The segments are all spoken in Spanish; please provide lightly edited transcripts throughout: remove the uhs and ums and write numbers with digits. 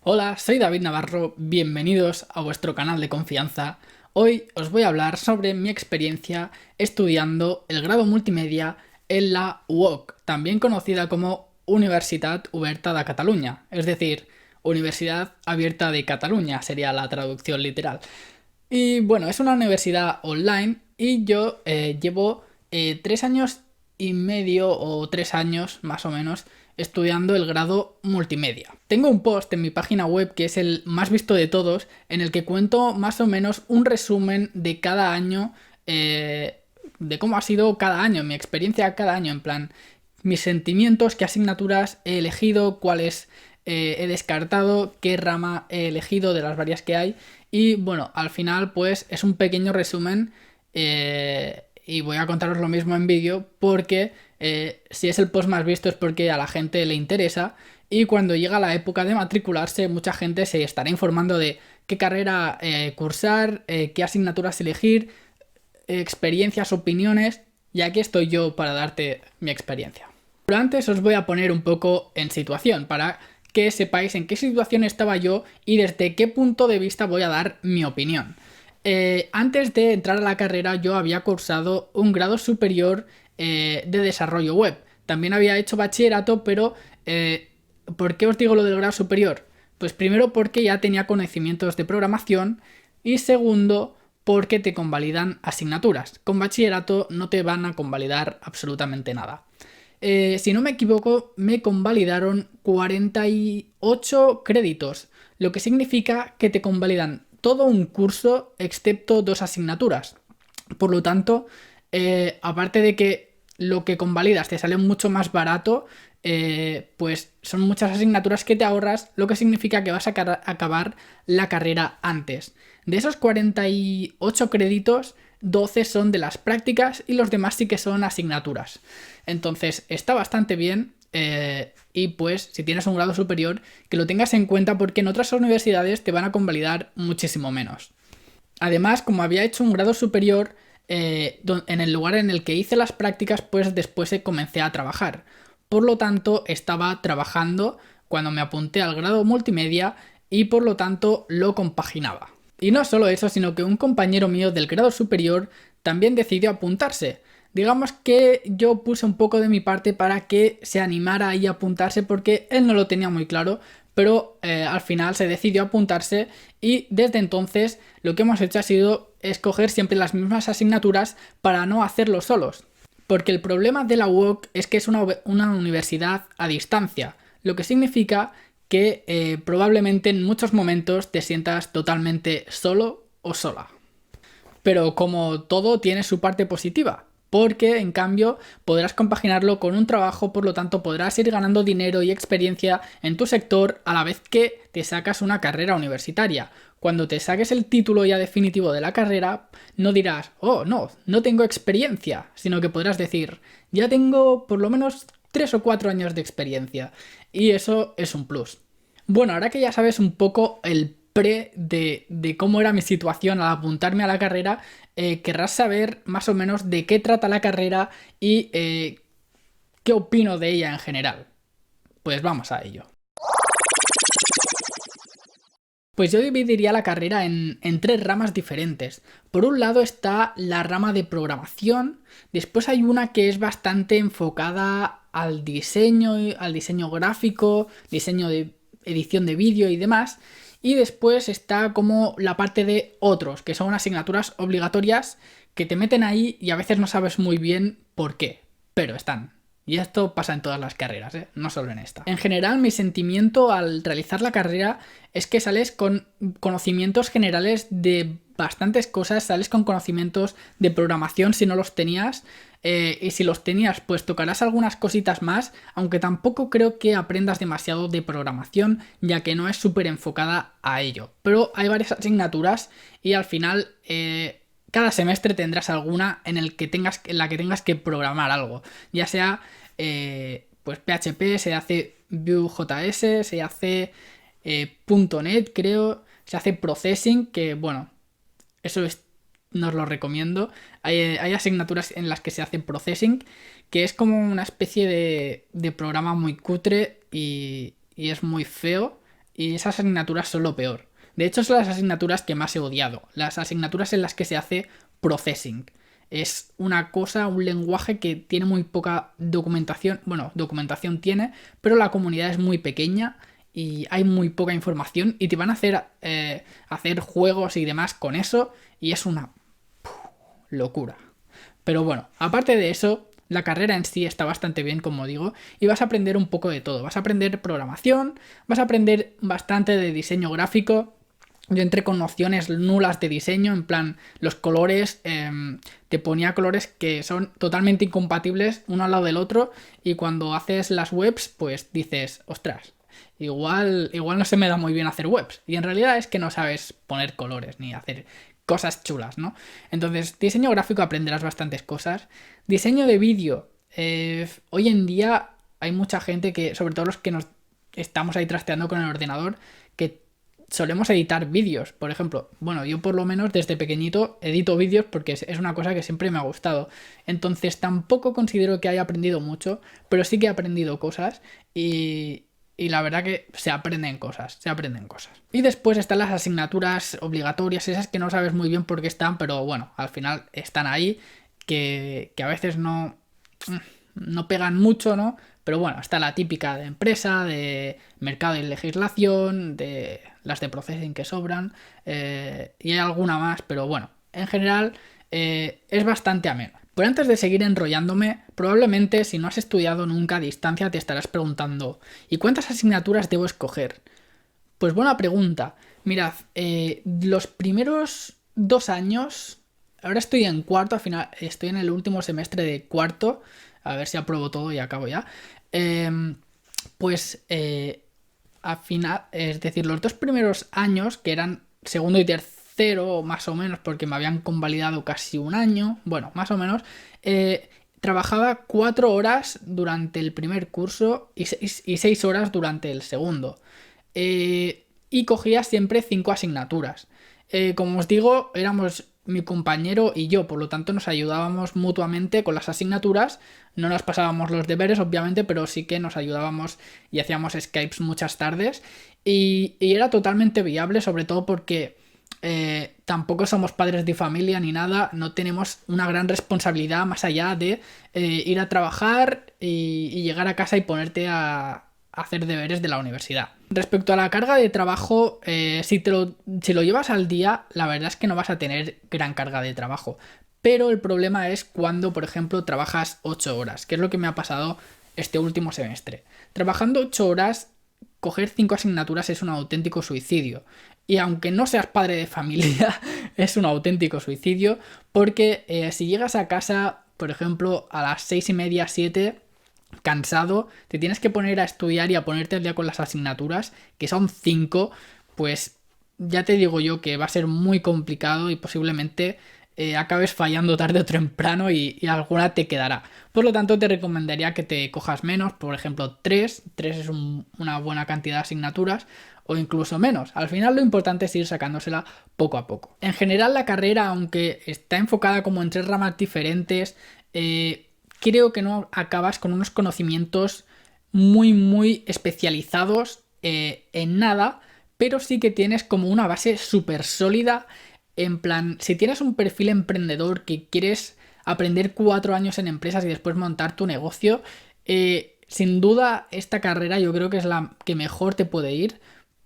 Hola, soy David Navarro, bienvenidos a vuestro canal de confianza. Hoy os voy a hablar sobre mi experiencia estudiando el grado multimedia en la UOC, también conocida como Universitat Oberta de Catalunya, es decir, Universidad Abierta de Cataluña sería la traducción literal. Y bueno, es una universidad online y yo llevo 3 años y medio o 3 años más o menos estudiando el grado multimedia. Tengo un post en mi página web que es el más visto de todos en el que cuento más o menos un resumen de cada año, de cómo ha sido cada año, mi experiencia cada año, en plan, mis sentimientos, qué asignaturas he elegido, cuáles he descartado, qué rama he elegido de las varias que hay. Y bueno, al final pues es un pequeño resumen y voy a contaros lo mismo en vídeo porque si es el post más visto es porque a la gente le interesa y cuando llega la época de matricularse mucha gente se estará informando de qué carrera cursar, qué asignaturas elegir, experiencias, opiniones y aquí estoy yo para darte mi experiencia. Pero antes os voy a poner un poco en situación para que sepáis en qué situación estaba yo y desde qué punto de vista voy a dar mi opinión. Antes de entrar a la carrera yo había cursado un grado superior de desarrollo web. También había hecho bachillerato, pero ¿por qué os digo lo del grado superior? Pues primero porque ya tenía conocimientos de programación y segundo porque te convalidan asignaturas. Con bachillerato no te van a convalidar absolutamente nada. Si no me equivoco, me convalidaron 48 créditos, lo que significa que te convalidan todo un curso excepto 2 asignaturas. Por lo tanto, aparte de que lo que convalidas te sale mucho más barato, pues son muchas asignaturas que te ahorras, lo que significa que vas a acabar la carrera antes. De esos 48 créditos, 12 son de las prácticas y los demás sí que son asignaturas. Entonces está bastante bien y pues si tienes un grado superior que lo tengas en cuenta porque en otras universidades te van a convalidar muchísimo menos. Además, como había hecho un grado superior, en el lugar en el que hice las prácticas, pues después comencé a trabajar. Por lo tanto, estaba trabajando cuando me apunté al grado multimedia y por lo tanto lo compaginaba. Y no solo eso, sino que un compañero mío del grado superior también decidió apuntarse. Digamos que yo puse un poco de mi parte para que se animara ahí a apuntarse porque él no lo tenía muy claro, pero al final se decidió apuntarse y desde entonces lo que hemos hecho ha sido escoger siempre las mismas asignaturas para no hacerlo solos. Porque el problema de la UOC es que es una universidad a distancia, lo que significa que probablemente en muchos momentos te sientas totalmente solo o sola. Pero como todo tiene su parte positiva, porque en cambio podrás compaginarlo con un trabajo, por lo tanto podrás ir ganando dinero y experiencia en tu sector a la vez que te sacas una carrera universitaria. Cuando te saques el título ya definitivo de la carrera, no dirás, oh, no tengo experiencia, sino que podrás decir, ya tengo por lo menos 3 o 4 años de experiencia. Y eso es un plus. Bueno, ahora que ya sabes un poco el de cómo era mi situación al apuntarme a la carrera, querrás saber más o menos de qué trata la carrera y qué opino de ella en general. Pues vamos a ello. Pues yo dividiría la carrera en 3 ramas diferentes. Por un lado está la rama de programación, después hay una que es bastante enfocada al diseño gráfico, diseño de edición de vídeo y demás, y después está como la parte de otros, que son asignaturas obligatorias que te meten ahí y a veces no sabes muy bien por qué, pero están. Y esto pasa en todas las carreras, ¿eh? No solo en esta. En general, mi sentimiento al realizar la carrera es que sales con conocimientos generales de bastantes cosas, sales con conocimientos de programación si no los tenías, y si los tenías, pues tocarás algunas cositas más, aunque tampoco creo que aprendas demasiado de programación, ya que no es súper enfocada a ello. Pero hay varias asignaturas y al final cada semestre tendrás alguna en la que tengas que programar algo, ya sea pues PHP, se hace Vue.js, se hace .NET, creo, se hace Processing, que bueno, eso no os lo recomiendo. Hay asignaturas en las que se hace Processing, que es como una especie de programa muy cutre y es muy feo y esas asignaturas son lo peor. De hecho, son las asignaturas que más he odiado. Las asignaturas en las que se hace processing. Es una cosa, un lenguaje que tiene muy poca documentación. Bueno, documentación tiene, pero la comunidad es muy pequeña y hay muy poca información y te van a hacer juegos y demás con eso y es una locura. Pero bueno, aparte de eso, la carrera en sí está bastante bien, como digo, y vas a aprender un poco de todo. Vas a aprender programación, vas a aprender bastante de diseño gráfico. Yo entré con nociones nulas de diseño, en plan, los colores, te ponía colores que son totalmente incompatibles uno al lado del otro y cuando haces las webs, pues dices, ostras, igual no se me da muy bien hacer webs. Y en realidad es que no sabes poner colores ni hacer cosas chulas, ¿no? Entonces, diseño gráfico aprenderás bastantes cosas. Diseño de vídeo, hoy en día hay mucha gente que, sobre todo los que nos estamos ahí trasteando con el ordenador, que solemos editar vídeos, por ejemplo. Bueno, yo por lo menos desde pequeñito edito vídeos porque es una cosa que siempre me ha gustado. Entonces tampoco considero que haya aprendido mucho, pero sí que he aprendido cosas y la verdad que se aprenden cosas. Y después están las asignaturas obligatorias, esas que no sabes muy bien por qué están, pero bueno, al final están ahí, que a veces no pegan mucho, ¿no? Pero bueno, está la típica de empresa, de mercado y legislación, de las de processing que sobran, y hay alguna más, pero bueno, en general es bastante ameno. Pero antes de seguir enrollándome, probablemente si no has estudiado nunca a distancia te estarás preguntando ¿y cuántas asignaturas debo escoger? Pues buena pregunta. Mirad, los primeros 2 años, ahora estoy en cuarto, al final estoy en el último semestre de cuarto, a ver si apruebo todo y acabo ya. Al final, es decir, los 2 primeros años, que eran segundo y tercero, más o menos, porque me habían convalidado casi un año, bueno, más o menos, trabajaba 4 horas durante el primer curso y 6 horas durante el segundo. Y cogía siempre 5 asignaturas. Como os digo, éramos mi compañero y yo, por lo tanto nos ayudábamos mutuamente con las asignaturas, no nos pasábamos los deberes obviamente, pero sí que nos ayudábamos y hacíamos Skypes muchas tardes y era totalmente viable, sobre todo porque tampoco somos padres de familia ni nada, no tenemos una gran responsabilidad más allá de ir a trabajar y llegar a casa y ponerte a hacer deberes de la universidad. Respecto a la carga de trabajo, si lo llevas al día, la verdad es que no vas a tener gran carga de trabajo. Pero el problema es cuando, por ejemplo, trabajas 8 horas, que es lo que me ha pasado este último semestre. Trabajando 8 horas, coger 5 asignaturas es un auténtico suicidio. Y aunque no seas padre de familia, es un auténtico suicidio, porque si llegas a casa, por ejemplo, a las 6:30, 7... cansado, te tienes que poner a estudiar y a ponerte al día con las asignaturas, que son 5, pues ya te digo yo que va a ser muy complicado y posiblemente acabes fallando tarde o temprano y alguna te quedará. Por lo tanto, te recomendaría que te cojas menos, por ejemplo 3 es una buena cantidad de asignaturas, o incluso menos. Al final lo importante es ir sacándosela poco a poco. En general la carrera, aunque está enfocada como en 3 ramas diferentes, creo que no acabas con unos conocimientos muy especializados en nada, pero sí que tienes como una base súper sólida. En plan, si tienes un perfil emprendedor que quieres aprender 4 años en empresas y después montar tu negocio, sin duda esta carrera yo creo que es la que mejor te puede ir,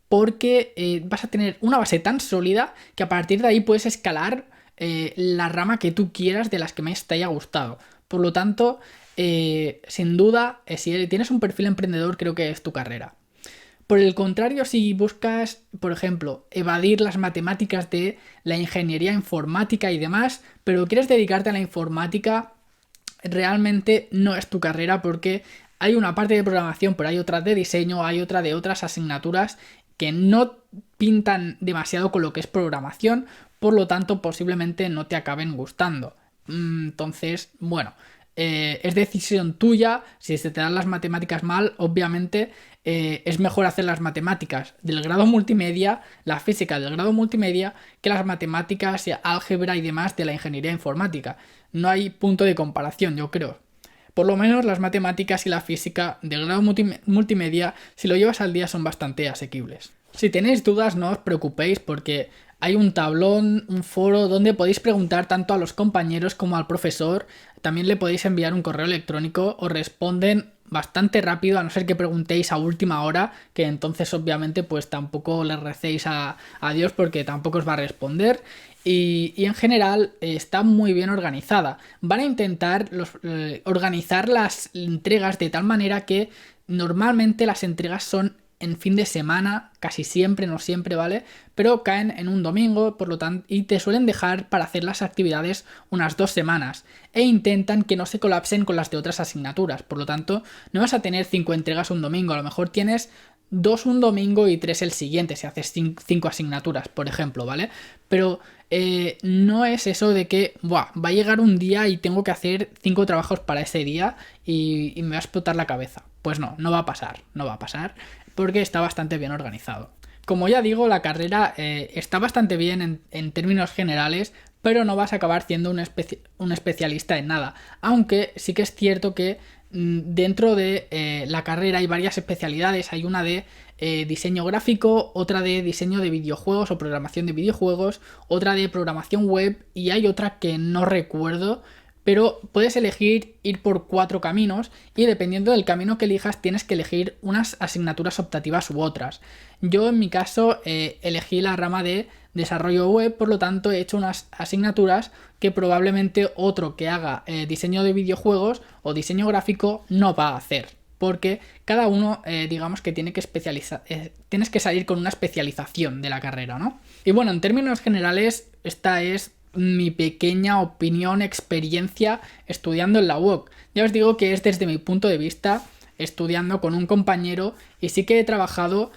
porque vas a tener una base tan sólida que a partir de ahí puedes escalar la rama que tú quieras de las que más te haya gustado. Por lo tanto, sin duda, si tienes un perfil emprendedor, creo que es tu carrera. Por el contrario, si buscas, por ejemplo, evadir las matemáticas de la ingeniería informática y demás, pero quieres dedicarte a la informática, realmente no es tu carrera porque hay una parte de programación, pero hay otra de diseño, hay otra de otras asignaturas que no pintan demasiado con lo que es programación, por lo tanto posiblemente no te acaben gustando. Entonces, bueno, es decisión tuya. Si se te dan las matemáticas mal, obviamente es mejor hacer las matemáticas del grado multimedia, la física del grado multimedia, que las matemáticas, álgebra y demás de la ingeniería informática. No hay punto de comparación, yo creo. Por lo menos las matemáticas y la física del grado multimedia, si lo llevas al día, son bastante asequibles. Si tenéis dudas, no os preocupéis porque hay un tablón, un foro donde podéis preguntar tanto a los compañeros como al profesor. También le podéis enviar un correo electrónico, os responden bastante rápido, a no ser que preguntéis a última hora, que entonces obviamente pues tampoco le recéis a Dios porque tampoco os va a responder. Y en general está muy bien organizada. Van a intentar organizar las entregas de tal manera que normalmente las entregas son en fin de semana, casi siempre, no siempre, ¿vale? Pero caen en un domingo, por lo tanto, y te suelen dejar para hacer las actividades unas 2 semanas. E intentan que no se colapsen con las de otras asignaturas. Por lo tanto, no vas a tener 5 entregas un domingo, a lo mejor tienes 2 un domingo y 3 el siguiente, si haces 5 asignaturas, por ejemplo, ¿vale? Pero no es eso de que, va a llegar un día y tengo que hacer 5 trabajos para ese día y me va a explotar la cabeza. Pues no va a pasar, no va a pasar, porque está bastante bien organizado. Como ya digo, la carrera está bastante bien en términos generales, pero no vas a acabar siendo un especialista en nada. Aunque sí que es cierto que dentro de la carrera hay varias especialidades. Hay una de diseño gráfico, otra de diseño de videojuegos o programación de videojuegos, otra de programación web y hay otra que no recuerdo. Pero puedes elegir ir por 4 caminos y dependiendo del camino que elijas tienes que elegir unas asignaturas optativas u otras. Yo en mi caso elegí la rama de desarrollo web, por lo tanto he hecho unas asignaturas que probablemente otro que haga diseño de videojuegos o diseño gráfico no va a hacer. Porque cada uno, digamos que tiene que tienes que salir con una especialización de la carrera, ¿no? Y bueno, en términos generales, esta es mi pequeña opinión, experiencia estudiando en la UOC. Ya os digo que es desde mi punto de vista, estudiando con un compañero y sí que he trabajado,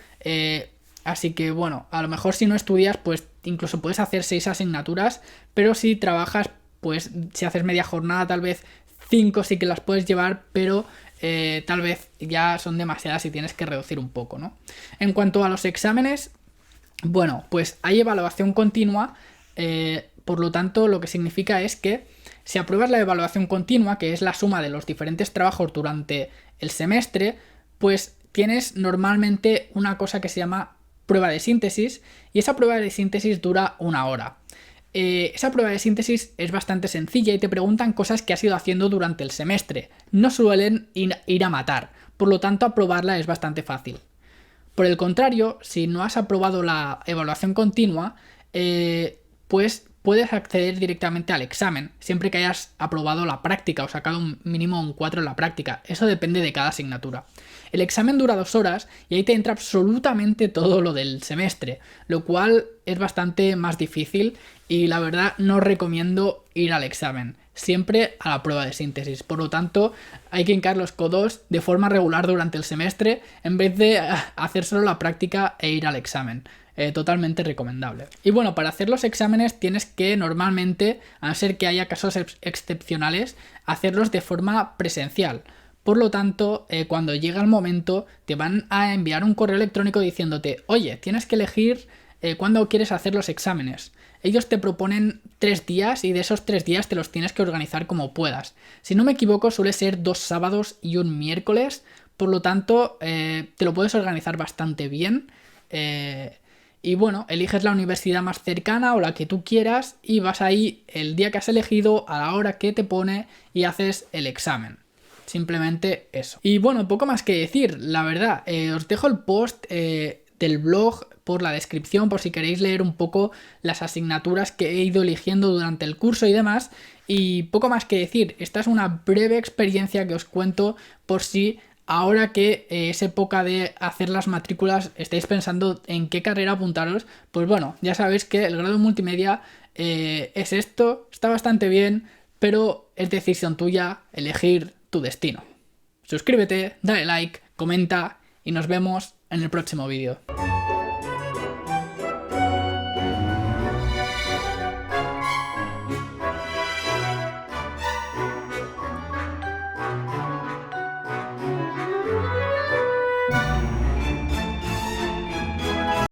así que bueno, a lo mejor si no estudias pues incluso puedes hacer 6 asignaturas, pero si trabajas pues si haces media jornada tal vez 5 sí que las puedes llevar, pero tal vez ya son demasiadas y tienes que reducir un poco, ¿no? En cuanto a los exámenes, bueno, pues hay evaluación continua. Por lo tanto, lo que significa es que si apruebas la evaluación continua, que es la suma de los diferentes trabajos durante el semestre, pues tienes normalmente una cosa que se llama prueba de síntesis y esa prueba de síntesis dura 1 hora. Esa prueba de síntesis es bastante sencilla y te preguntan cosas que has ido haciendo durante el semestre. No suelen ir a matar, por lo tanto aprobarla es bastante fácil. Por el contrario, si no has aprobado la evaluación continua, pues puedes acceder directamente al examen, siempre que hayas aprobado la práctica o sacado un mínimo un 4 en la práctica. Eso depende de cada asignatura. El examen dura 2 horas y ahí te entra absolutamente todo lo del semestre, lo cual es bastante más difícil y la verdad no recomiendo ir al examen, siempre a la prueba de síntesis. Por lo tanto, hay que hincar los codos de forma regular durante el semestre en vez de hacer solo la práctica e ir al examen. Totalmente recomendable. Y bueno, para hacer los exámenes tienes que normalmente, a no ser que haya casos excepcionales, hacerlos de forma presencial. Por lo tanto, cuando llega el momento, te van a enviar un correo electrónico diciéndote, oye, tienes que elegir cuándo quieres hacer los exámenes. Ellos te proponen 3 días y de esos 3 días te los tienes que organizar como puedas. Si no me equivoco, suele ser 2 sábados y un miércoles. Por lo tanto, te lo puedes organizar bastante bien. Y bueno, eliges la universidad más cercana o la que tú quieras y vas ahí el día que has elegido, a la hora que te pone y haces el examen. Simplemente eso. Y bueno, poco más que decir, la verdad. Os dejo el post del blog por la descripción por si queréis leer un poco las asignaturas que he ido eligiendo durante el curso y demás. Y poco más que decir, esta es una breve experiencia que os cuento por si ahora que es época de hacer las matrículas, estáis pensando en qué carrera apuntaros, pues bueno, ya sabéis que el grado multimedia es esto, está bastante bien, pero es decisión tuya elegir tu destino. Suscríbete, dale like, comenta y nos vemos en el próximo vídeo.